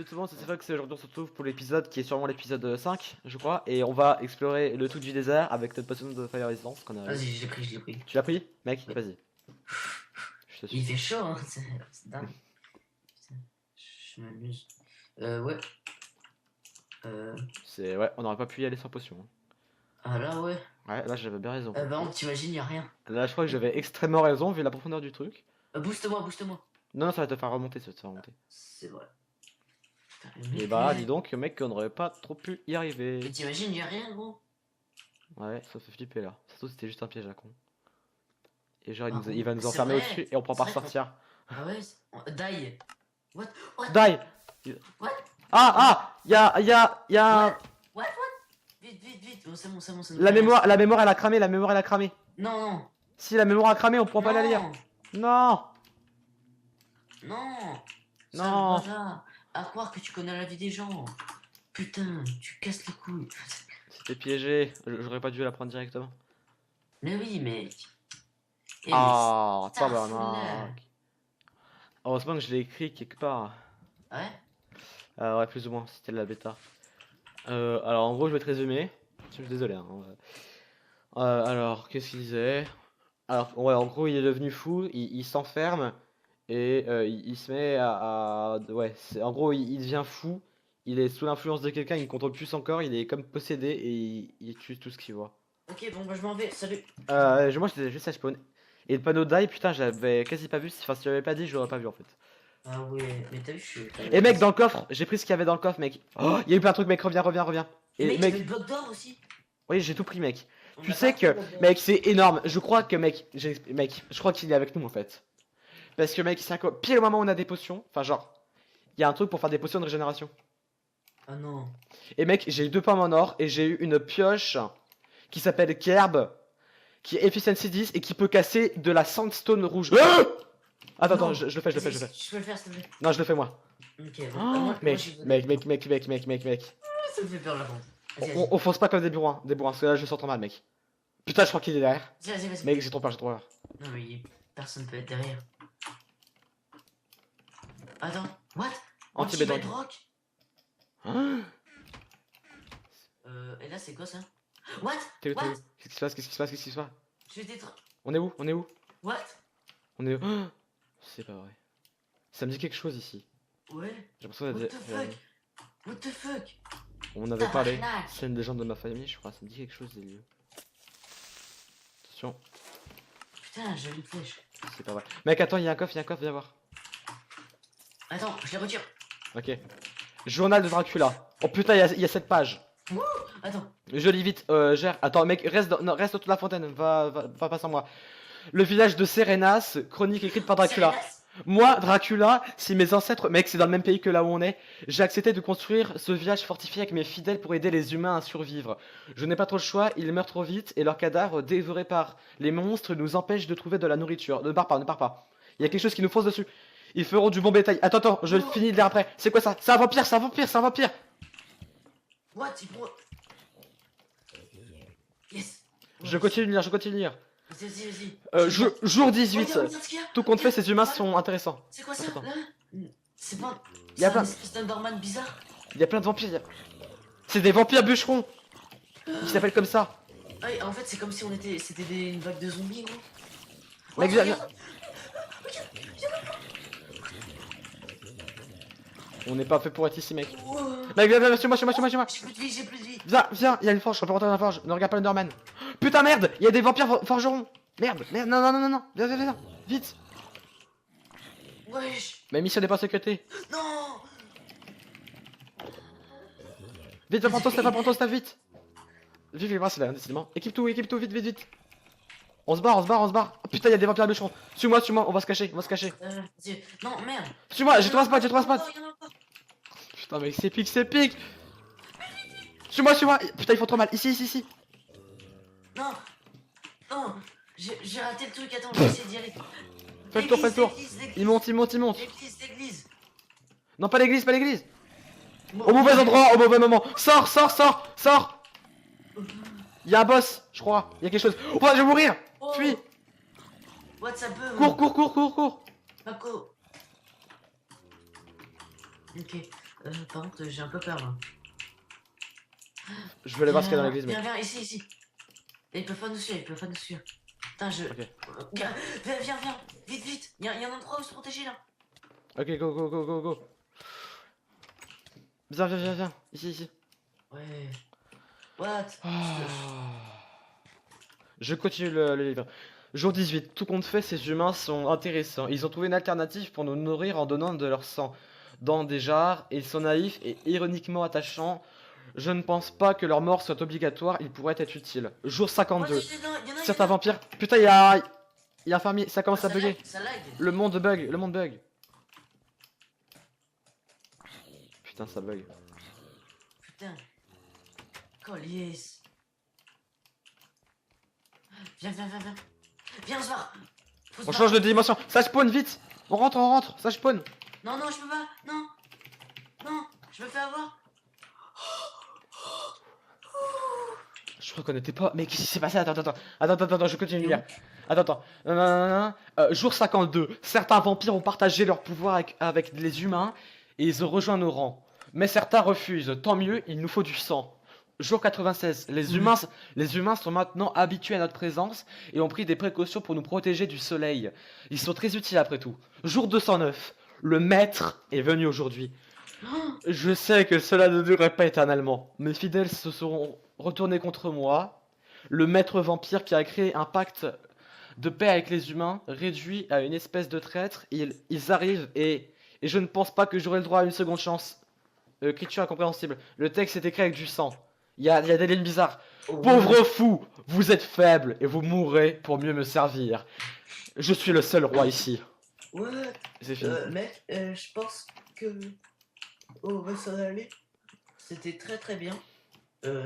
tout le monde, c'est vrai que c'est aujourd'hui on se retrouve pour l'épisode qui est sûrement l'épisode 5, je crois, et on va explorer le tout du désert avec notre potion de Fire Resistance qu'on a. Vas-y, je l'ai pris, je l'ai pris. Tu l'as pris, mec? Ouais. Vas-y. Je te Il suis. fait chaud, hein, c'est dingue. Putain, je m'amuse. Ouais. C'est ouais, on aurait pas pu y aller sans potion. Hein. Ah là, ouais. Ouais, là j'avais bien raison. Par contre, t'imagines, y'a rien. Là je crois que j'avais extrêmement raison vu la profondeur du truc. Booste-moi, booste-moi. Non, non, ça va te faire remonter, ça va te faire remonter. C'est vrai. Putain, le mec, Et bah, lui, dis donc, mec, on n'aurait pas trop pu y arriver. mais t'imagines, y'a rien, gros. Ouais, ça fait flipper là. Surtout c'était juste un piège à con. Et genre, Ah, il va nous c'est enfermer vrai. au-dessus et on pourra pas C'est vrai ressortir. Ah ouais Die. What? What? Die! What? Ah! Y'a. What? Vite, vite, vite. Oh, c'est bon, c'est bon, c'est bon. La mémoire elle a cramé, la mémoire elle a cramé. Non, non. Si la mémoire a cramé, on pourra pas la lire. Non! Non. Non. Sale bazar. À croire que tu connais la vie des gens. Putain, tu casses les couilles. C'était piégé, j'aurais pas dû la prendre directement. Mais oui, mec. Eh, Ah, mais tabarnak. Heureusement que je l'ai écrit quelque part. Ouais. Ouais, plus ou moins, c'était la bêta. Alors en gros, je vais te résumer. Je suis désolé. Hein. Alors, qu'est-ce qu'il disait? Alors, ouais, en gros, il est devenu fou, il s'enferme et il se met ouais, en gros, il devient fou. Il est sous l'influence de quelqu'un, il ne contrôle plus son corps, il est comme possédé et il tue tout ce qu'il voit. Ok, bon, bah je m'en vais. Salut. Moi, j'étais juste à spawn. Et le panneau die, putain, j'avais quasi pas vu. Enfin, si tu l'avais pas dit, je l'aurais pas vu en fait. Ah ouais, mais t'as vu, je suis. Et mec, dans le coffre, j'ai pris ce qu'il y avait dans le coffre, mec. Oh, il y a eu plein de trucs, mec, reviens. Et mec, mec, tu veux le bloc d'or aussi. oui, j'ai tout pris, mec. On Tu a sais pas que, pris le bloc d'or. mec, c'est énorme. Je crois que, mec, je crois qu'il est avec nous en fait. Parce que, mec, c'est pile au moment où on a des potions. Enfin, genre, il y a un truc pour faire des potions de régénération. Ah non. Et mec, j'ai eu 2 pommes en or et j'ai eu une pioche qui s'appelle Kerb, qui est Efficiency 10 et qui peut casser de la sandstone rouge. Attends, Non. je le fais. Je peux le faire, s'il te plaît. Non, je le fais moi. Ok, bon. Oh, moi, mec, je- mec. Ça me fait peur la vente. Vas-y, vas-y. On fonce pas comme des bourrins, parce que là je sens trop mal, mec. Putain, je crois qu'il est derrière. Vas-y. Mec, j'ai trop peur. Non, mais personne peut être derrière. Attends, what? Anti-bedrock. Anti-bedrock? Ah, Et là, c'est quoi ça? What? t'es où What? Qu'est-ce qui se passe Je vais t'être. On est où What? Ah, c'est pas vrai. Ça me dit quelque chose ici. Ouais. J'ai l'impression What d'être. the fuck? What the fuck? On avait parlé. Tabarnak. C'est une légende de ma famille, je crois. Ça me dit quelque chose des lieux. Attention, Putain, j'ai une flèche. c'est pas vrai. Mec, attends, il y a un coffre, viens voir. Attends, je les retire. Ok. Journal de Dracula. Oh putain, il y a 7 pages. Attends. Je lis vite, gère. Attends, mec, reste autour de la fontaine. Va pas sans moi. Le village de Serenas, chronique écrite par Dracula. Serenas. Moi, Dracula, si mes ancêtres, mec, c'est dans le même pays que là où on est, j'ai accepté de construire ce village fortifié avec mes fidèles pour aider les humains à survivre. Je n'ai pas trop le choix, ils meurent trop vite et leurs cadavres dévorés par les monstres nous empêchent de trouver de la nourriture. Ne pars pas. Il y a quelque chose qui nous fonce dessus. Ils feront du bon bétail. Attends, je finis de lire après. C'est quoi ça? C'est un vampire. What? Il prend. Yes. Je continue de lire. Vas-y. Jour 18. Regarde ce qu'il y a. Tout compte fait, ces humains Regarde. sont intéressants. C'est quoi ça Attends. là? C'est pas. Y a C'est pas- un espèce d'Underman bizarre. Il y a plein de vampires. C'est des vampires bûcherons. Ils s'appellent comme ça. Ah, en fait, c'est comme si on était. C'était une vague de zombies, gros. Mec, What? viens. On n'est pas fait pour être ici, mec. Oh. Mec, viens, suis-moi. J'ai plus de vie. Viens, il y a une forge, je peux pas rentrer dans la forge. Ne regarde pas l'Underman. Putain, merde, il y a des vampires forgerons. Merde, non. Viens, vite. Wesh. Ma mission n'est pas sécurité. Non. Vite, va prendre ton stuff, vite. Vive, c'est là, décidément. Équipe tout, vite. On se barre. Oh, putain, il y a des vampires bûcherons. Suis-moi, on va se cacher. Vas-y. Non, merde. Suis-moi, j'ai 3 spots. Il y en a encore. Putain, mec, c'est pique. Suis-moi. Putain, ils font trop mal. Ici. Non. J'ai raté le truc. Attends, je vais essayer d'y aller. Fais le tour. L'église. Il monte. L'église. Non, pas l'église. Au mauvais endroit, au mauvais moment. Sors. Il y a un boss, je crois. Il y a quelque chose. Oh, je vais mourir. Oh. Fuis. What, ça peut. Cours. Paco. Ok. Par contre, j'ai un peu peur là. Je veux aller voir ce qu'il y a dans l'église, mec. Viens, ici. Et ils peuvent pas nous suivre, Putain, Ok. Viens, vite. Il y a un endroit où se protéger là. Ok, go. Viens. Ici. Ouais. What? Je continue le livre. Jour 18. Tout compte fait, ces humains sont intéressants. Ils ont trouvé une alternative pour nous nourrir en donnant de leur sang dans des jarres. Ils sont naïfs et ironiquement attachants. Je ne pense pas que leur mort soit obligatoire. Ils pourraient être utiles. Jour 52. Certains vampires. Putain, il y a un fermier. Ça commence à bugger. Ça lag. Le monde bug. Putain, ça bug. Putain. Colies. Viens. Viens, on se barre. On change de dimension. Ça spawn vite. On rentre. Ça spawn. Non, je peux pas. Non, je me fais avoir. Je crois qu'on était pas. Mais qu'est-ce qui s'est passé? Attends, je continue de lire. Attends. Non. Jour 52. Certains vampires ont partagé leur pouvoir avec les humains et ils ont rejoint nos rangs. Mais certains refusent. Tant mieux, il nous faut du sang. Jour 96. Les humains sont maintenant habitués à notre présence et ont pris des précautions pour nous protéger du soleil. Ils sont très utiles après tout. Jour 209. Le maître est venu aujourd'hui. Je sais que cela ne durerait pas éternellement. Mes fidèles se seront retournés contre moi. Le maître vampire qui a créé un pacte de paix avec les humains, réduit à une espèce de traître. Ils arrivent et je ne pense pas que j'aurai le droit à une seconde chance. Écriture incompréhensible. Le texte est écrit avec du sang. Il y a des lignes bizarres. Pauvre fou, vous êtes faible et vous mourrez pour mieux me servir. Je suis le seul roi ici. Ouais. C'est fini. Mec, je pense que on va s'en aller. C'était très bien.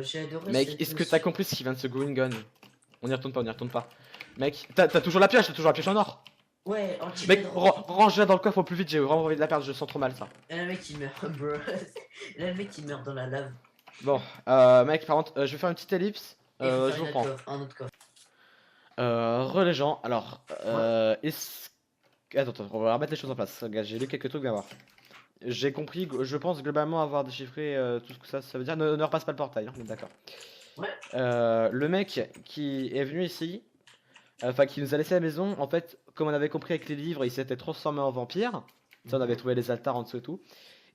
J'ai adoré. Mec, est-ce que t'as compris ce qui vient de se going on? On n'y retourne pas. Mec, t'as toujours la pioche, en or. Ouais, mec, range-la dans le coffre au plus vite, j'ai vraiment envie de la perdre, je sens trop mal ça. Et le mec il meurt, bro. Là, le mec il meurt dans la lave. Bon, mec, par contre, je vais faire une petite ellipse. Je vous reprends. Un autre coffre. Les gens, alors, Attends, on va remettre les choses en place. Regarde, j'ai lu quelques trucs, viens voir. J'ai compris, je pense globalement avoir déchiffré tout ce que ça veut dire. Ne repasse pas le portail, hein, d'accord. Ouais. Le mec qui est venu ici, enfin qui nous a laissé à la maison, en fait, comme on avait compris avec les livres, il s'était transformé en vampire. Ça, on avait trouvé les altars en dessous et tout.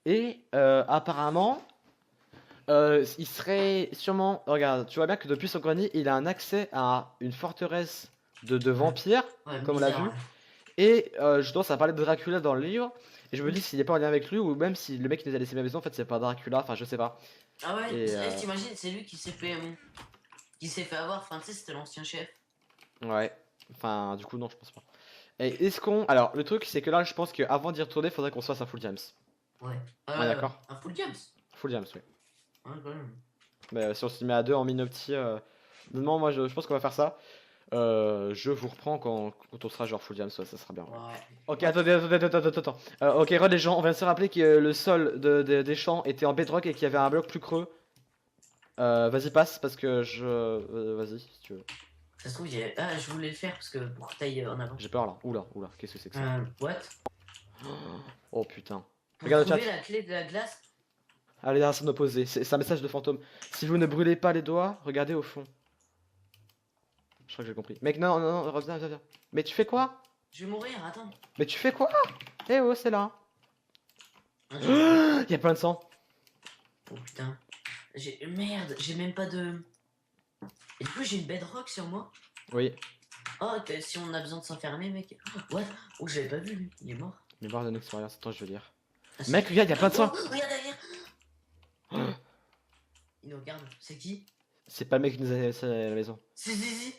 Et apparemment, il serait sûrement. Regarde, tu vois bien que depuis son grenier, il a un accès à une forteresse de vampires, comme on l'a vu. Et je pense à parler de Dracula dans le livre. Et je me dis s'il n'est pas en lien avec lui, ou même si le mec qui nous a laissé à la maison, en fait, c'est pas Dracula, enfin, je sais pas. Ah ouais, t'imagines, c'est lui qui s'est fait avoir, enfin, tu sais, c'était l'ancien chef. Ouais, enfin, du coup, non, je pense pas. Et est-ce qu'on. Alors, le truc, c'est que là, je pense qu'avant d'y retourner, faudrait qu'on se fasse un full James. Ouais. D'accord. Un full James. Full James, oui. Ouais, quand même. Mais si on se met à deux en mini-opti, non, moi, je pense qu'on va faire ça. Je vous reprends quand on sera genre full James, ouais, ça sera bien. Ouais. Ok, attends. Ok, les gens, on vient de se rappeler que le sol des champs était en bedrock et qu'il y avait un bloc plus creux. Vas-y, passe parce que vas-y, si tu veux. Ça se trouve, je voulais le faire parce que pour tailler en avant. J'ai peur là. Oula, qu'est-ce que c'est que ça? What? Oh putain. Pour Regarde le chat. trouver la clé de la glace. Allez, là, c'est opposé. C'est un message de fantôme. Si vous ne brûlez pas les doigts, regardez au fond. Je crois que j'ai compris. Mec, non, reviens. Mais tu fais quoi? Je vais mourir, attends. Mais tu fais quoi? Eh oh, c'est là. Il y a plein de sang. Oh putain. Merde, j'ai même pas de. Et du coup, j'ai une bedrock sur moi. Oui. Oh, si on a besoin de s'enfermer, mec. What? Oh, j'avais pas vu, lui. Il est mort. Mémoire d'une expérience. Attends, je vais lire. Ah, Mec, regarde, il y a plein de sang. Oh, regarde derrière. Il nous regarde. C'est qui? C'est pas le mec qui nous a laissé à la maison. C'est Zizi.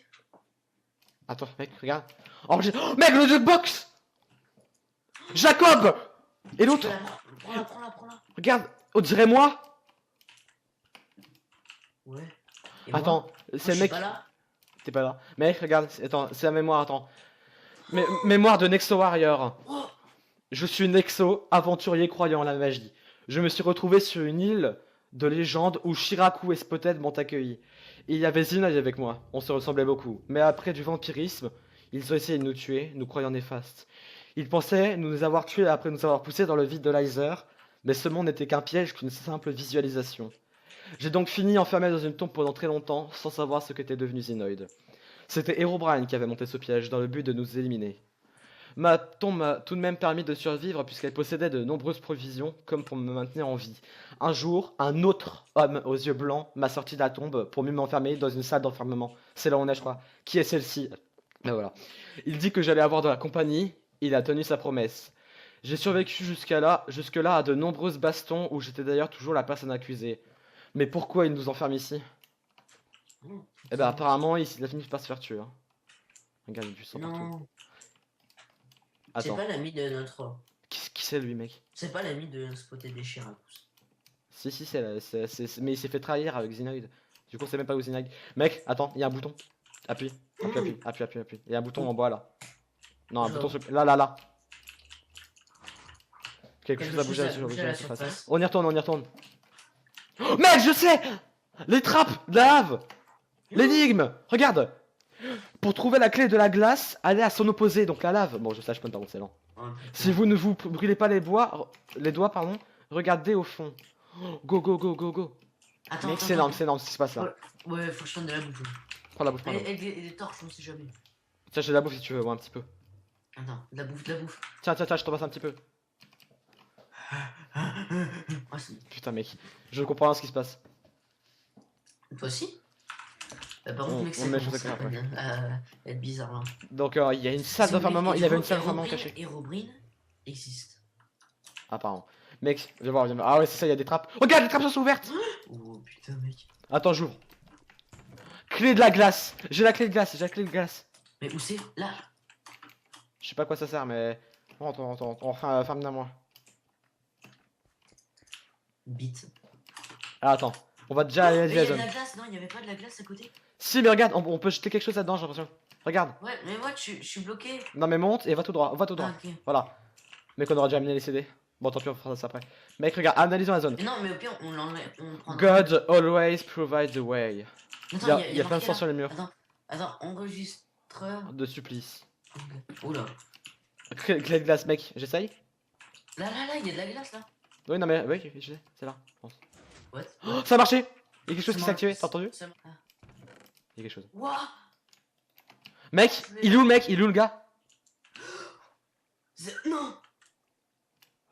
Attends, mec, regarde. Oh, mec, le jukebox! Jacob! Et l'autre? Prends-la. Regarde, on dirait moi? Ouais. Et attends, c'est le mec. T'es pas là. Mec, regarde, attends, c'est la mémoire, attends. Mémoire de Nexo Warrior. Oh. Je suis Nexo, aventurier croyant en la magie. Je me suis retrouvé sur une île de légende où Shiraku et Spotted m'ont accueilli. Et il y avait Zinai avec moi, on se ressemblait beaucoup. Mais après du vampirisme, ils ont essayé de nous tuer, nous croyant néfastes. Ils pensaient nous avoir tués après nous avoir poussés dans le vide de l'Iser. Mais ce monde n'était qu'un piège, qu'une simple visualisation. J'ai donc fini enfermé dans une tombe pendant très longtemps, sans savoir ce qu'était devenu Zenoid. C'était Herobrine qui avait monté ce piège, dans le but de nous éliminer. Ma tombe m'a tout de même permis de survivre, puisqu'elle possédait de nombreuses provisions, comme pour me maintenir en vie. Un jour, un autre homme aux yeux blancs m'a sorti de la tombe pour mieux m'enfermer dans une salle d'enfermement. C'est là où on est, je crois. Qui est celle-ci? Ben voilà. Il dit que j'allais avoir de la compagnie, il a tenu sa promesse. J'ai survécu jusque-là à de nombreuses bastons où j'étais d'ailleurs toujours la personne accusée. Mais pourquoi il nous enferme ici? Eh ben apparemment il a fini par se faire tuer. Hein. Regarde, il y a du sang partout. Non, c'est Attends, pas l'ami de notre. qui c'est lui mec? C'est pas l'ami de Spoté des Chiracous. Si mais il s'est fait trahir avec Xenoid. Du coup on sait même pas où Xenoid. Mec, attends, il y a un bouton. Appuie, appuie. Il y a un bouton en bas là. Non, un bouton sur... Là. Quelque chose a bougé à la surface. On y retourne. Oh, mec, je sais! Les trappes de la lave! L'énigme! Regarde! Pour trouver la clé de la glace, allez à son opposé, donc la lave. Bon, je sais, je peux pas, c'est lent. Si vous ne vous brûlez pas les doigts, regardez au fond. Go. Attends, Mec, c'est énorme ce qui se passe là. Ouais, faut que je prenne de la bouffe. Prends la bouffe, Et des torches, on sait jamais. Tiens, j'ai de la bouffe si tu veux, ouais, un petit peu. Attends, de la bouffe. Tiens, je t'en passe un petit peu. Ah, Putain, mec, je comprends rien ce qui se passe. toi aussi? Par contre, mec, c'est être bizarre là. Donc, il y a une salle d'enfermement, il y avait une salle d'enfermement cachée. Herobrine existe. Apparemment. Mec, viens voir. Ah ouais, c'est ça, il y a des trappes. Regarde, les trappes sont ouvertes! Oh putain, mec. Attends, j'ouvre. Clé de la glace! J'ai la clé de glace. Mais où c'est? Là. Je sais pas à quoi ça sert, mais. Rentre. On ferme d'un moi. Bite. Ah, attends. On va déjà aller à Mais il y a la de zone. la glace, non, il y avait pas de la glace à côté. Si, mais regarde, on peut jeter quelque chose là-dedans, j'ai l'impression. Regarde. Ouais, mais moi, je suis bloqué. Non, mais monte et va tout droit. Ah, ok. Voilà. Mec, on aura déjà amené les CD. Bon, tant pis, on fera ça après. Mec, regarde, analysons la zone. Mais non, mais au pire, on l'enlève. On prend. God always provides the way. Attends, Il y a plein de sang sur les murs. Attends, enregistreur. De supplice. Oula. Clé de glace, mec, j'essaye. Là, il y a de la glace là. Oui, non, mais oui, je sais, c'est là, je pense. What? Oh, ça a marché! Il y a quelque chose qui s'est activé, t'as entendu? Il Il y a quelque chose. Wouah! Mec, il est où le gars? Non!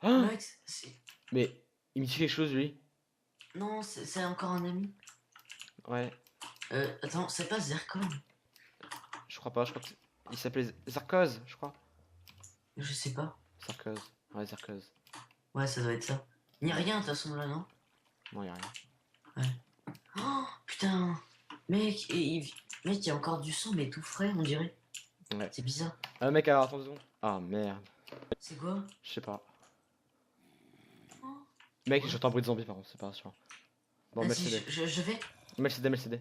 Ah, Mec, mais il me dit quelque chose lui. non, c'est encore un ami. Ouais, Attends, c'est pas Zircon. je crois que il s'appelait Zarkoz, je crois. Je sais pas. Zarkoz, ouais, Zarkoz. Ouais, ça doit être ça. Il n'y a rien de toute façon là, non? Non, y a rien. Oh, putain! Mec, mec, il y a encore du sang, mais tout frais, on dirait. Ouais. C'est bizarre. Mec, alors attends 2 secondes. Ah merde, C'est quoi? je sais pas. Oh. Mec, j'entends un bruit de zombie par contre, c'est pas sûr. Bon, mets le Vas-y, CD. je vais. Mets le CD.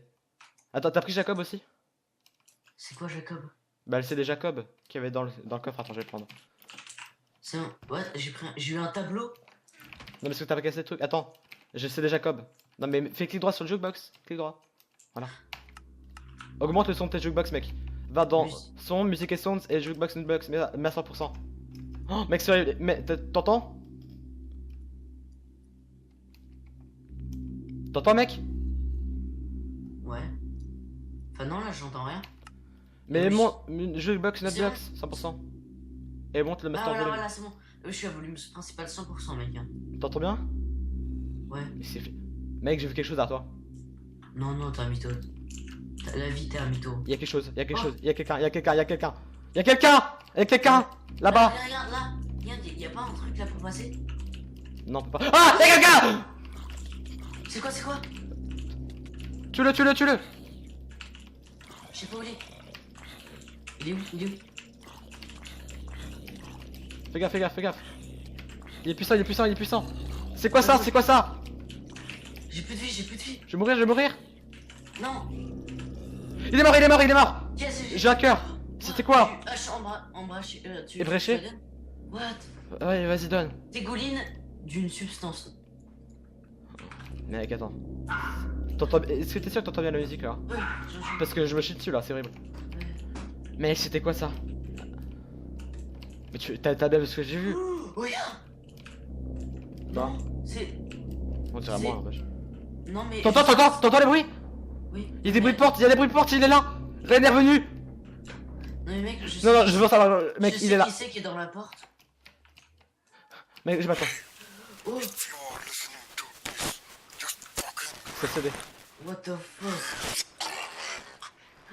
Attends, t'as pris Jacob aussi? C'est quoi, Jacob? Bah, le CD Jacob qui avait dans le coffre. Attends, je vais le prendre. C'est un. Ouais, j'ai eu un tableau. Non, parce que t'as pas cassé le truc. Attends, j'ai le CD Jacob. Non, mais fais clic droit sur le jukebox. Clic droit. Voilà. Augmente le son de tes jukebox, mec. Va dans son, musique et sounds et jukebox inbox. Mais à 100%. Oh, mec, sérieux, mais t'entends? T'entends, mec? Ouais. Enfin, non, là, j'entends rien. Mais Oui. mon jukebox, C'est netbox, 100%. Et monte le master volume. Voilà, c'est bon. Je suis à volume principal 100%, mec. Hein. T'entends bien? Ouais. Mais c'est fait. Mec, j'ai vu quelque chose derrière toi. Non, t'es un mytho. La vie, t'es un mytho. Il y a quelque chose, Oh. il y a quelqu'un là-bas. Regarde, là. Regarde, y a pas un truc là pour passer? Non, on peut pas. Ah, il y a quelqu'un. C'est quoi? Tue-le. Je sais pas où il est. Il est où? Fais gaffe. Il est puissant. C'est quoi ça? J'ai plus de vie. Je vais mourir. Non. Il est mort. Yes, J'ai un cœur. C'était quoi? Tu Ébréché? tu la donnes? What? Ouais, vas-y, donne. Dégouline d'une substance. Mec, attends. Est-ce que t'es sûr que t'entends bien la musique là? Ouais, Parce que je me chie dessus là, c'est horrible. Mec, c'était quoi ça? Mais t'as bien vu ce que j'ai vu? Oh, regarde. Quoi? C'est. On dirait moi, hein, vache. Non, mais. T'entends les bruits? Oui. Il y a des bruits de porte, il y a des bruits de porte, il est là! Ren est revenu! Non, mais mec, je sais. Non, non, je veux savoir, mec, je il sais est là. qui c'est qui est dans la porte. Mec, je m'attends. Oh, C'est CD. what the fuck.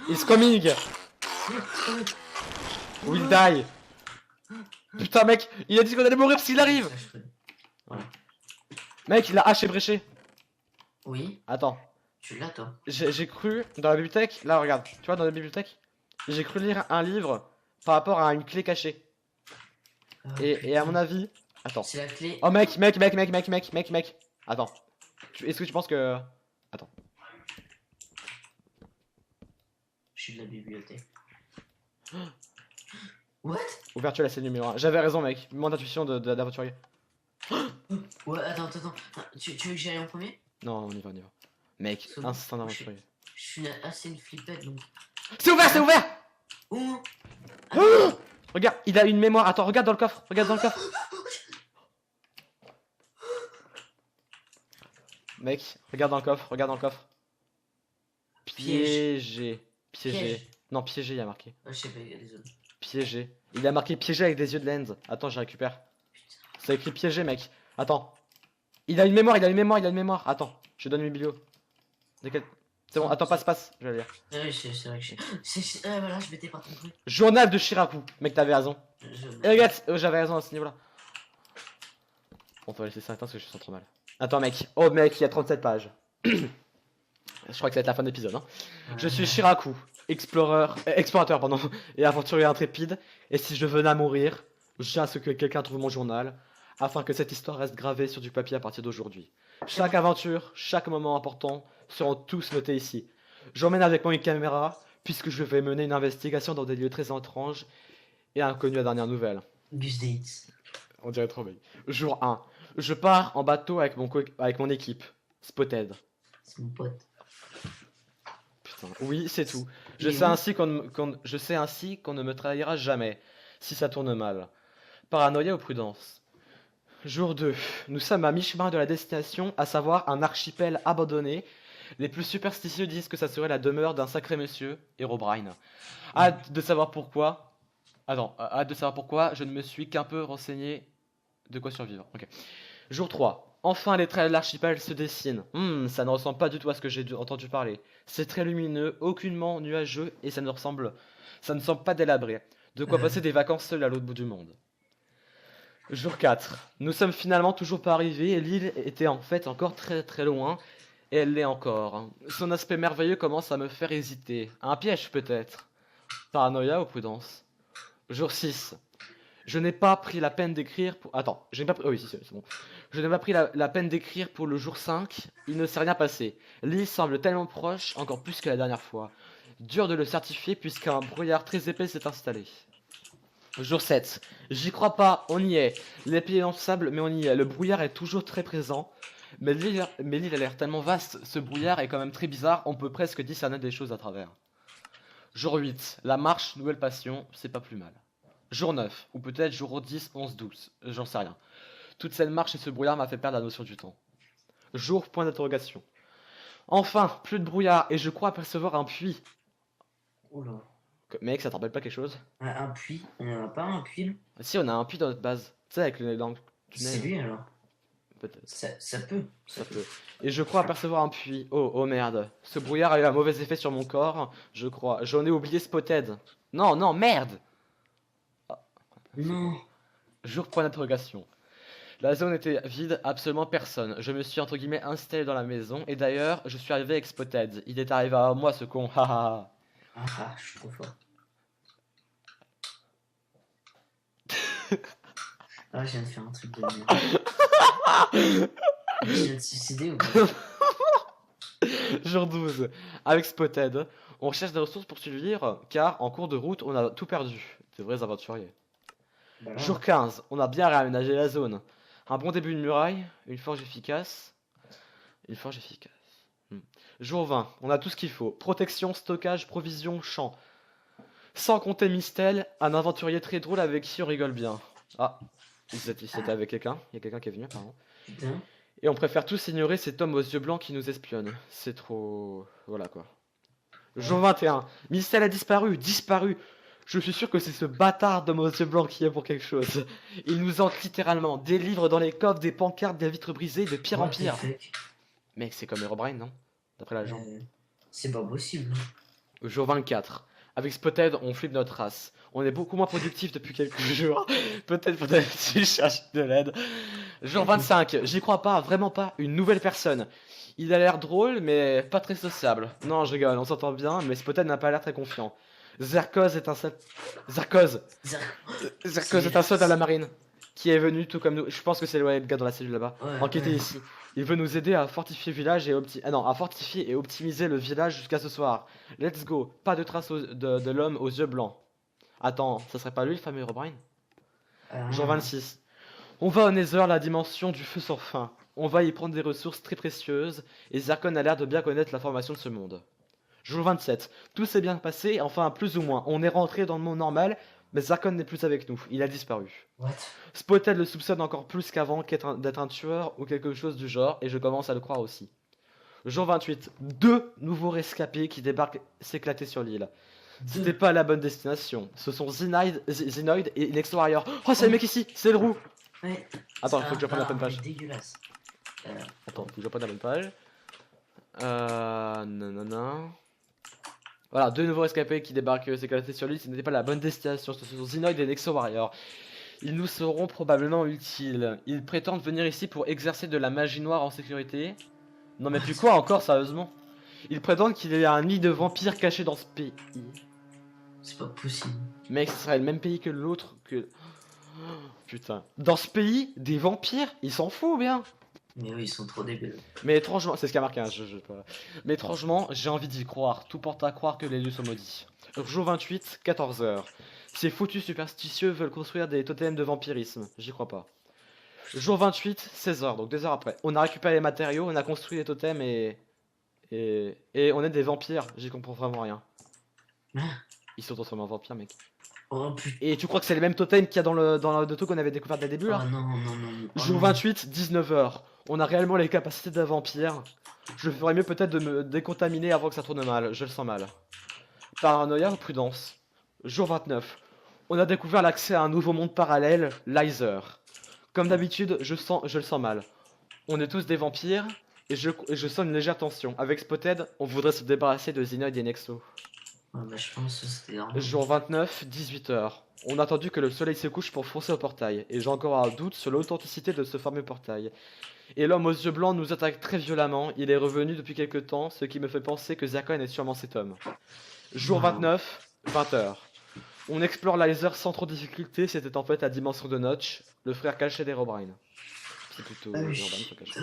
It's coming! Will die! Putain, mec, il a dit qu'on allait mourir s'il arrive! Voilà. Mec, la hache est bréchée. Oui, Attends, tu l'as, toi. j'ai cru dans la bibliothèque. Là, regarde, tu vois, dans la bibliothèque, j'ai cru lire un livre par rapport à une clé cachée. Et à mon avis. Attends. C'est la clé. Oh, mec. Attends. Est-ce que tu penses que. Attends. Je suis de la bibliothèque. What? Ouverture la scène numéro 1. J'avais raison, mec. Mon intuition d'aventurier. Ouais, attends. Tu veux que j'y aille en premier? Non, on y va. Mec, C'est bon. instant d'aventurier. Je suis assez une flippette donc. C'est ouvert! Oh! Regarde, il a une mémoire. Attends, regarde dans le coffre. Mec, regarde dans le coffre. Piégé. Piège. Non, piégé, il a marqué. Ah, je sais pas, désolé. Piégé. Il a marqué piégé avec des yeux de lens. Attends, je récupère. C'est écrit piégé, mec. Attends. Il a une mémoire. Attends, je donne mes biblios. C'est bon, attends, passe. Je vais lire. Ah oui, c'est vrai que ah, voilà, je m'étais pas trompé. Journal de Shiraku. Mec, t'avais raison. Et regarde, j'avais raison à ce niveau-là. Bon, on va laisser ça parce que je me sens trop mal. Attends, mec. Oh, mec, il y a 37 pages. Je crois que ça va être la fin de l'épisode. Hein. Je suis Shiraku, explorateur pardon, et aventurier intrépide. Et si je venais à mourir, je tiens à ce que quelqu'un trouve mon journal, afin que cette histoire reste gravée sur du papier à partir d'aujourd'hui. Chaque aventure, chaque moment important seront tous notés ici. J'emmène avec moi une caméra, puisque je vais mener une investigation dans des lieux très étranges et inconnus à dernière nouvelle. Gus Dates. On dirait trop bien. Jour 1. Je pars en bateau avec mon équipe. Spotted. C'est mon pote. Putain. Oui, c'est tout. Il est Je sais où ainsi qu'on ne me trahira jamais, si ça tourne mal. Paranoïa ou prudence? Jour 2. Nous sommes à mi-chemin de la destination, à savoir un archipel abandonné. Les plus superstitieux disent que ça serait la demeure d'un sacré monsieur, Herobrine. Hâte de savoir pourquoi. Hâte de savoir pourquoi je ne me suis qu'un peu renseigné de quoi survivre. Ok. Jour 3. Enfin, les traits de l'archipel se dessinent. Ça ne ressemble pas du tout à ce que j'ai entendu parler. C'est très lumineux, aucunement nuageux, et ça ne semble pas délabré. De quoi passer des vacances seul à l'autre bout du monde. Jour 4. Nous sommes finalement toujours pas arrivés, et l'île était en fait encore très très loin, et elle l'est encore. Son aspect merveilleux commence à me faire hésiter. Un piège peut-être. Paranoïa ou prudence? Jour 6. Je n'ai pas pris la peine d'écrire pour... Attends, je n'ai pas pris... Oh oui, si, c'est bon. Je n'ai pas pris la peine d'écrire pour le jour 5. Il ne s'est rien passé. L'île semble tellement proche, encore plus que la dernière fois. Dur de le certifier puisqu'un brouillard très épais s'est installé. Jour 7. J'y crois pas, on y est. Les pieds dans le sable, mais on y est. Le brouillard est toujours très présent. Mais l'île a l'air tellement vaste, ce brouillard est quand même très bizarre, on peut presque discerner des choses à travers. Jour 8. La marche, nouvelle passion, c'est pas plus mal. Jour 9, ou peut-être jour 10, 11, 12, j'en sais rien. Toute cette marche et ce brouillard m'a fait perdre la notion du temps. Jour, point d'interrogation. Enfin, plus de brouillard, et je crois apercevoir un puits. Oula. Mec, ça te rappelle pas quelque chose? Un puits? On en a pas un puits là? Si, on a un puits dans notre base. Tu sais, avec dans le C'est tunnel. lui alors? Peut-être. Ça peut. Ça peut. Et je crois apercevoir un puits. Oh merde. Ce brouillard a eu un mauvais effet sur mon corps, je crois. J'en ai oublié Spotted. Non, merde! Non. Jour point d'interrogation. La zone était vide, absolument personne. Je me suis entre guillemets installé dans la maison et d'ailleurs je suis arrivé avec Spotted. Il est arrivé à moi ce con, haha. Je suis trop fort. Je viens de faire un truc de merde. Je viens de suicider ou pas? Jour 12. Avec Spotted, on cherche des ressources pour survivre car en cours de route on a tout perdu. C'est vrais aventuriers. Bah Jour 15, on a bien réaménagé la zone. Un bon début de muraille, une forge efficace. Jour 20, on a tout ce qu'il faut. Protection, stockage, provisions, champ. Sans compter Mistel, un aventurier très drôle avec qui on rigole bien. C'était avec quelqu'un. Il y a quelqu'un qui est venu, pardon. Putain. Et on préfère tous ignorer cet homme aux yeux blancs qui nous espionne. C'est trop... Voilà quoi. Jour 21. Mystère a disparu, disparu. Je suis sûr que c'est ce bâtard d'homme aux yeux blancs qui est pour quelque chose. Il nous hante littéralement. Des livres dans les coffres, des pancartes, des vitres brisées, de pire en What the pire. fuck? Mec, c'est comme Herobrine, non? D'après la légende. C'est pas possible. Jour 24. Avec Spotted, on flippe notre race. On est beaucoup moins productif depuis quelques jours. Peut-être faudrait-il tu cherches de l'aide. Jour 25. J'y crois pas, vraiment pas. Une nouvelle personne. Il a l'air drôle, mais pas très sociable. Non, je rigole, on s'entend bien, mais Spotted n'a pas l'air très confiant. Zerkoz est un Zerkoz est un soldat à la marine qui est venu tout comme nous. Je pense que c'est le gars dans la cellule là-bas. Ouais, Enquêter ouais. ici. Il veut nous aider à fortifier le village et à fortifier et optimiser le village jusqu'à ce soir. Let's go. Pas de traces de l'homme aux yeux blancs. Attends, ça serait pas lui le fameux Herobrine? Jour 26. On va au Nether, la dimension du feu sans fin. On va y prendre des ressources très précieuses et Zarkon a l'air de bien connaître la formation de ce monde. Jour 27. Tout s'est bien passé, enfin plus ou moins. On est rentré dans le monde normal, mais Zarkon n'est plus avec nous. Il a disparu. What? Spotted le soupçonne encore plus qu'avant d'être un tueur ou quelque chose du genre, et je commence à le croire aussi. Jour 28. Deux nouveaux rescapés qui débarquent s'éclater sur l'île. C'était pas la bonne destination. Ce sont Zenoid et Next Warrior. Oh, c'est le mec ici, c'est le roux. Ouais. Attends, faut que je prenne la bonne page. Dégueulasse. Attends, faut que je prenne la bonne page. Nanana. Voilà, deux nouveaux rescapés qui débarquent s'éclater sur l'île. Ce n'était pas la bonne destination. Ce sont Zenoid et Nexo Warrior. Ils nous seront probablement utiles. Ils prétendent venir ici pour exercer de la magie noire en sécurité. Non mais puis quoi encore, sérieusement? Ils prétendent qu'il y a un nid de vampires caché dans ce pays. C'est pas possible. Mec, ce serait le même pays que l'autre que... Oh, putain. Dans ce pays, des vampires? Ils s'en foutent bien. Mais oui, ils sont trop débiles. Mais étrangement, c'est ce qui a marqué, hein, mais étrangement, j'ai envie d'y croire. Tout porte à croire que les lieux sont maudits. Jour 28, 14h. Ces foutus superstitieux veulent construire des totems de vampirisme. J'y crois pas. Jour 28, 16h, donc 2 heures après. On a récupéré les matériaux, on a construit les totems et on est des vampires. J'y comprends vraiment rien. Ils sont transformés en vampires, mec. Oh putain. Et tu crois que c'est les mêmes totems qu'il y a dans le truc qu'on avait découvert dès le début là? Oh non, non, non. Jour 28, 19h. On a réellement les capacités d'un vampire. Je ferais mieux peut-être de me décontaminer avant que ça tourne mal. Je le sens mal. Paranoïa ou prudence? Jour 29. On a découvert l'accès à un nouveau monde parallèle, Lizer. Comme d'habitude, je le sens mal. On est tous des vampires et je sens une légère tension. Avec Spotted, on voudrait se débarrasser de Zenoid et Nexo. Ouais, bah, je pense que c'était normal. Jour 29, 18h. On a attendu que le soleil se couche pour foncer au portail, et j'ai encore un doute sur l'authenticité de ce fameux portail. Et l'homme aux yeux blancs nous attaque très violemment, il est revenu depuis quelque temps, ce qui me fait penser que Zarkon est sûrement cet homme. Jour 29, 20h. On explore Lizer sans trop de difficulté, c'était en fait la dimension de Notch, le frère caché d'Herobrine. C'est plutôt Herobrine qui est caché.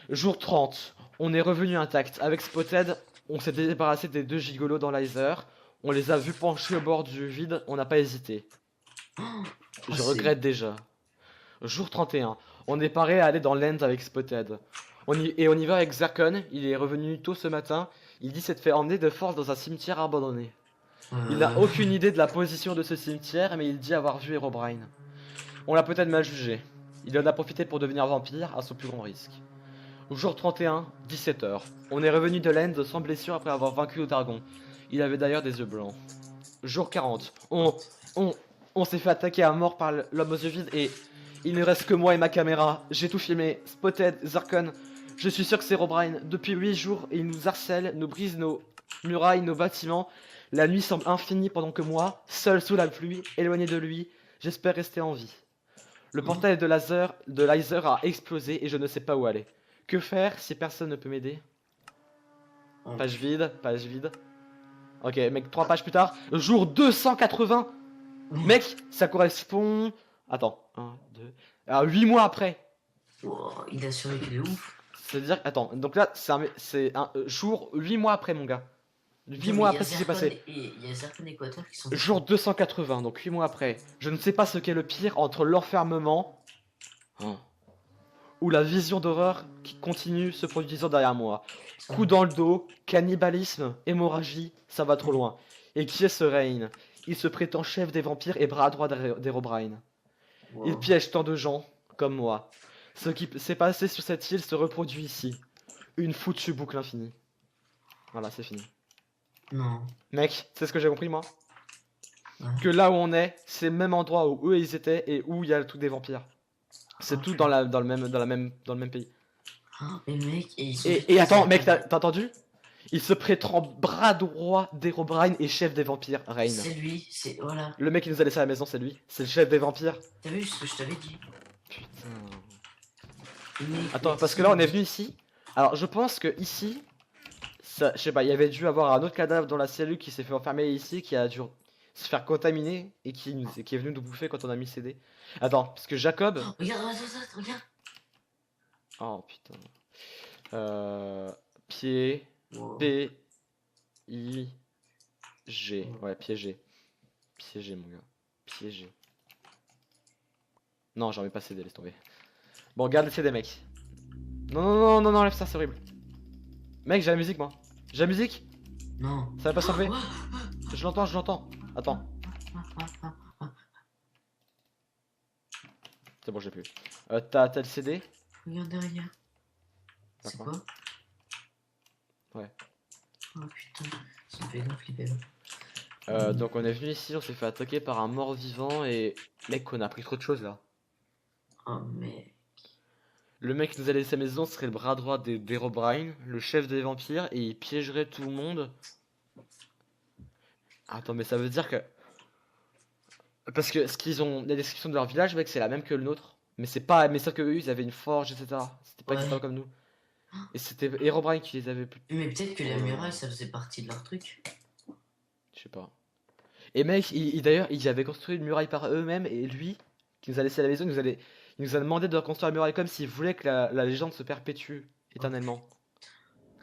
Jour 30, on est revenu intact. Avec Spotted, on s'est débarrassé des deux gigolos dans Lizer. On les a vus penchés au bord du vide, on n'a pas hésité. Je regrette déjà. Jour 31, on est paré à aller dans l'End avec Spotted. On y va avec Zarkon, il est revenu tôt ce matin. Il dit s'être fait emmener de force dans un cimetière abandonné. Il n'a aucune idée de la position de ce cimetière, mais il dit avoir vu Herobrine. On l'a peut-être mal jugé. Il en a profité pour devenir vampire à son plus grand risque. Jour 31, 17h. On est revenu de l'End sans blessure après avoir vaincu le dragon. Il avait d'ailleurs des yeux blancs. Jour 40. On s'est fait attaquer à mort par l'homme aux yeux vides et il ne reste que moi et ma caméra. J'ai tout filmé. Spotted, Zarkon. Je suis sûr que c'est Herobrine. Depuis 8 jours, il nous harcèle, nous brise nos murailles, nos bâtiments. La nuit semble infinie pendant que moi, seul sous la pluie, éloigné de lui, j'espère rester en vie. Le portail de Lizer a explosé et je ne sais pas où aller. Que faire si personne ne peut m'aider? Page vide, page vide. Ok, mec, 3 pages plus tard. Jour 280. Mec, ça correspond... Attends, 1, 2... Alors, 8 mois après. Oh, il a survécu de ouf. C'est-à-dire... Attends, donc là, c'est un jour 8 mois après, mon gars. 8 mois après ce qui s'est passé. Il y a certains équateurs qui sont... Jour 280, donc 8 mois après. Je ne sais pas ce qu'est le pire entre l'enfermement... ou la vision d'horreur qui continue se produisant derrière moi. Coup dans le dos, cannibalisme, hémorragie, ça va trop loin. Et qui est ce Rain? Il se prétend chef des vampires et bras droit d'Herobrine. Il piège tant de gens, comme moi. Ce qui s'est passé sur cette île se reproduit ici. Une foutue boucle infinie. Voilà, c'est fini. Non. Mec, c'est ce que j'ai compris moi. Ouais. Que là où on est, c'est le même endroit où eux ils étaient et où il y a tout des vampires. C'est Oh, tout putain. dans le même pays. Et mec, et ils sont Et attends, mec, t'as entendu? Il se prétend bras droit d'Herobrine et chef des vampires, Rain. C'est lui, c'est. Voilà. Le mec qui nous a laissé à la maison, c'est lui. C'est le chef des vampires. T'as vu ce que je t'avais dit? Putain. Mec, Attends, mais parce que là on est venu ici. Alors je pense que ici, ça, je sais pas, il y avait dû avoir un autre cadavre dans la cellule qui s'est fait enfermer ici, qui a dû se faire contaminer et qui est venu nous bouffer quand on a mis CD. Attends, parce que Jacob. Oh, regarde, regarde, regarde. Oh putain. Pied. Wow. P. I. G. Ouais, piégé. Piégé, mon gars. Piégé. Non, j'en ai pas CD, laisse tomber. Bon, regarde les CD, mec. Non, non, non, non, non, enlève ça, c'est horrible. Mec, j'ai la musique, moi. J'ai la musique. Non. Ça va pas s'enlever. Oh, Je l'entends, je l'entends. Attends. C'est bon, j'ai plus. T'as le CD? regarde derrière. C'est D'accord. quoi? Ouais. Oh putain, ça me fait grave flipper là. Donc on est venu ici, on s'est fait attaquer par un mort-vivant et... Mec, on a appris trop de choses, là. Oh mec. Le mec qui nous a laissé à la maison serait le bras droit d'Herobrine, le chef des vampires, et il piégerait tout le monde. Attends, mais ça veut dire que... Parce que ce qu'ils ont... La description de leur village, mec, c'est la même que le nôtre. Mais c'est pas... Mais sauf que eux, ils avaient une forge, etc. C'était pas Ouais. exactement comme nous. Et c'était Herobrine qui les avait... Mais peut-être que la muraille ça faisait partie de leur truc. Je sais pas. Et mec, d'ailleurs, ils avaient construit une muraille par eux-mêmes, et lui, qui nous a laissé à la maison, il nous a demandé de reconstruire la muraille comme s'il voulait que la légende se perpétue éternellement.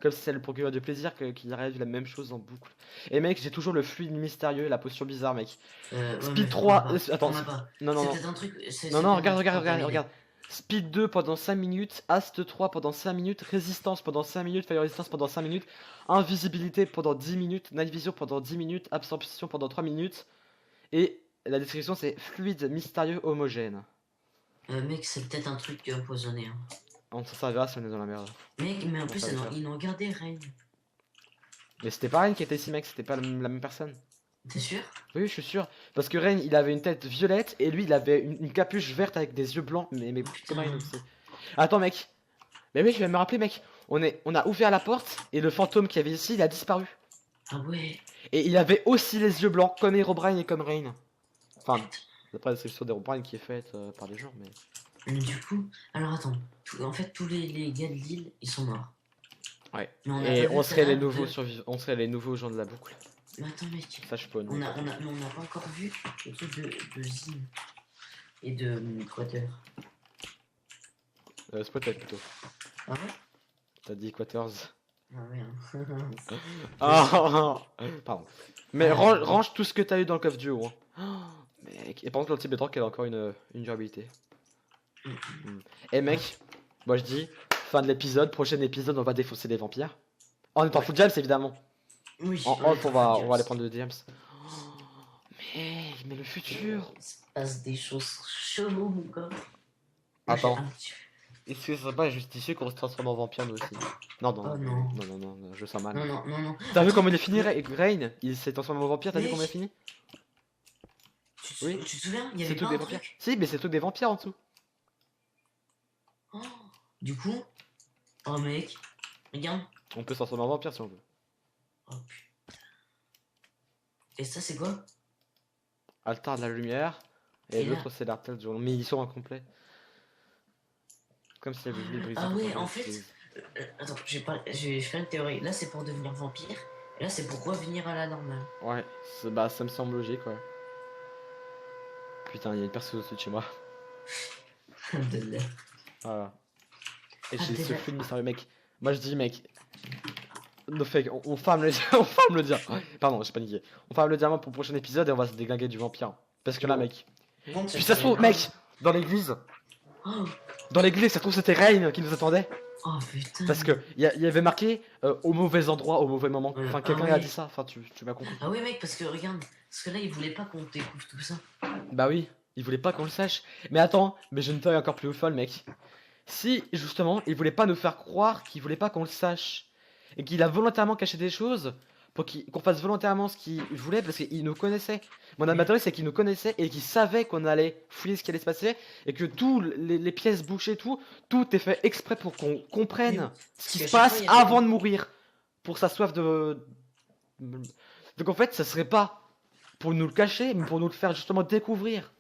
Comme si ça lui procurait du plaisir qu'il arrive la même chose en boucle. Et mec, j'ai toujours le fluide mystérieux et la posture bizarre, mec. Ouais, Speed mais 3, on a pas. attends, On a pas. non, non, C'est non. peut-être un truc. Non, non, c'est peut-être regarde, un truc regarde, regarde, contaminé. regarde. Speed 2 pendant 5 minutes, Ast 3 pendant 5 minutes, Résistance pendant 5 minutes, Fire Resistance pendant 5 minutes, Invisibilité pendant 10 minutes, Night Vision pendant 10 minutes, Absorption pendant 3 minutes, et la description c'est fluide, mystérieux, homogène. Mec, c'est peut-être un truc empoisonné. Hein. On s'en servira si on est dans la merde. Mec, mais en On plus, va le faire. ils n'ont gardé Rain. Mais c'était pas Rain qui était ici, mec, c'était pas la même personne. T'es sûr? Oui, je suis sûr. Parce que Rain, il avait une tête violette et lui, il avait une capuche verte avec des yeux blancs. Mais Putain. comme Rain aussi. Attends, mec. Mais mec, je vais me rappeler, mec. On a ouvert la porte et le fantôme qu'il y avait ici, il a disparu. Ah ouais. Et il avait aussi les yeux blancs, comme Herobrine et comme Rain. Enfin, d'après la description d'Herobrine qui est faite par des gens, mais. Mais du coup, alors attends. En fait, tous les gars de l'île, ils sont morts. Ouais. Mais on a Et pas vu on serait les cadavre nouveaux de- survivants. On serait les nouveaux gens de la boucle. Mais attends, mec. Ça, je peux Mais on n'a pas encore vu le truc de Zim et de Quater. Spotter plutôt. Ah ouais? T'as dit Quaters. Ah ouais. Hein. Ah, pardon. Mais Ah, range tout ce que t'as eu dans le coffre du haut. Hein. Oh, mec. Et par contre, l'anti-bédrock, elle a encore une durabilité. Et mec, moi je dis, fin de l'épisode, prochain épisode, on va défoncer les vampires. En étant full James, évidemment. Oui. En ouais, off, on va James. aller prendre le James. Oh, mais le futur. Il se passe des choses cheloues, mon gars. Attends. Moi, j'ai un petit- Est-ce que ça va pas justifier qu'on se transforme en vampire nous aussi? Non, non, Oh, non, non. non, non, non, je sens mal. Non, non, non, non. T'as vu Attends, comment il est fini, Rain? Il s'est transformé en vampire, t'as vu Mec. comment il est fini? Oui. Tu te souviens? Il y C'est avait tout pas des un vampires. truc. Si, mais c'est tout des vampires en dessous. Oh. Du coup, oh mec, regarde. On peut se transformer en vampire si on veut. Oh putain. Et ça, c'est quoi? Altar de la lumière. Et Et là- l'autre c'est l'altar du jour. Mais ils sont incomplets. Comme si elle voulait briser. Ah pour ouais, changer en les fait, choses. attends, j'ai fait une théorie. Là, c'est pour devenir vampire. Et là, c'est pour revenir à la normale. Ouais, bah ça me semble logique, ouais. Putain, il y a une personne au-dessus de chez moi. Alhamdoulilah. Voilà. Et Ah, j'ai ce déjà. film mystérieux, mec. Moi je dis, mec. No fake, on farm le on farm le diamant. Pardon, j'ai paniqué. On farm le diamant pour le prochain épisode et on va se déglinguer du vampire. Parce que là, mec. Bon, Puis ça se trouve, mec, dans l'église. Oh, Dans l'église, ça se trouve, c'était Rain qui nous attendait. oh putain. Parce que il y avait marqué au mauvais endroit, au mauvais moment. Enfin, Ah quelqu'un ouais. a dit ça. Enfin, tu m'as compris. Ah oui, mec, parce que regarde. Parce que là, il voulait pas qu'on découvre tout ça. Bah oui, il voulait pas qu'on le sache. Mais attends, mais j'ai une théorie encore plus folle, mec. si justement il voulait pas nous faire croire qu'il voulait pas qu'on le sache et qu'il a volontairement caché des choses pour qu'on fasse volontairement ce qu'il voulait parce qu'il nous connaissait. Mon Oui. théorie c'est qu'il nous connaissait et qu'il savait qu'on allait fouiller ce qui allait se passer et que tous les pièces bouchées, tout est fait exprès pour qu'on comprenne Oui, ce qui parce se qu'à chaque passe fois, il y avait avant de mourir pour sa soif de. Donc en fait, ça serait pas pour nous le cacher, mais pour nous le faire justement découvrir.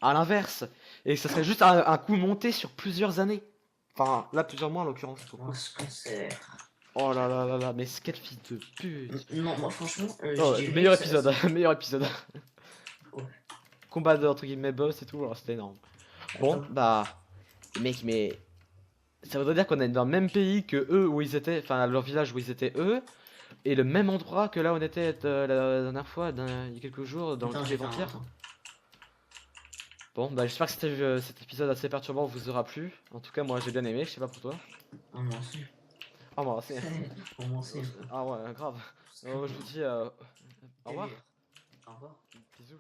À l'inverse. Et ça serait juste un coup monté sur plusieurs années. Enfin, là, plusieurs mois en l'occurrence. un concert. Oh là là là là, mais quel fils de pute. Non, moi franchement, Oh, je dirais meilleur que épisode, meilleur épisode. Ouais. Combat de entre guillemets boss et tout, alors c'était énorme. Bon, Attends. bah. Mec, mais. Ça voudrait dire qu'on est dans le même pays que eux où ils étaient, enfin leur village où ils étaient eux, et le même endroit que là où on était la dernière fois, il y a quelques jours, dans le Attends, truc j'ai des fait un vampires. attends. Bon, bah j'espère que cet épisode assez perturbant vous aura plu. En tout cas, moi j'ai bien aimé, je sais pas pour toi. Oh, moi aussi. Ah, moi aussi. Oh, moi aussi. Ah ouais, grave. Je vous dis au revoir. Au revoir. Bisous.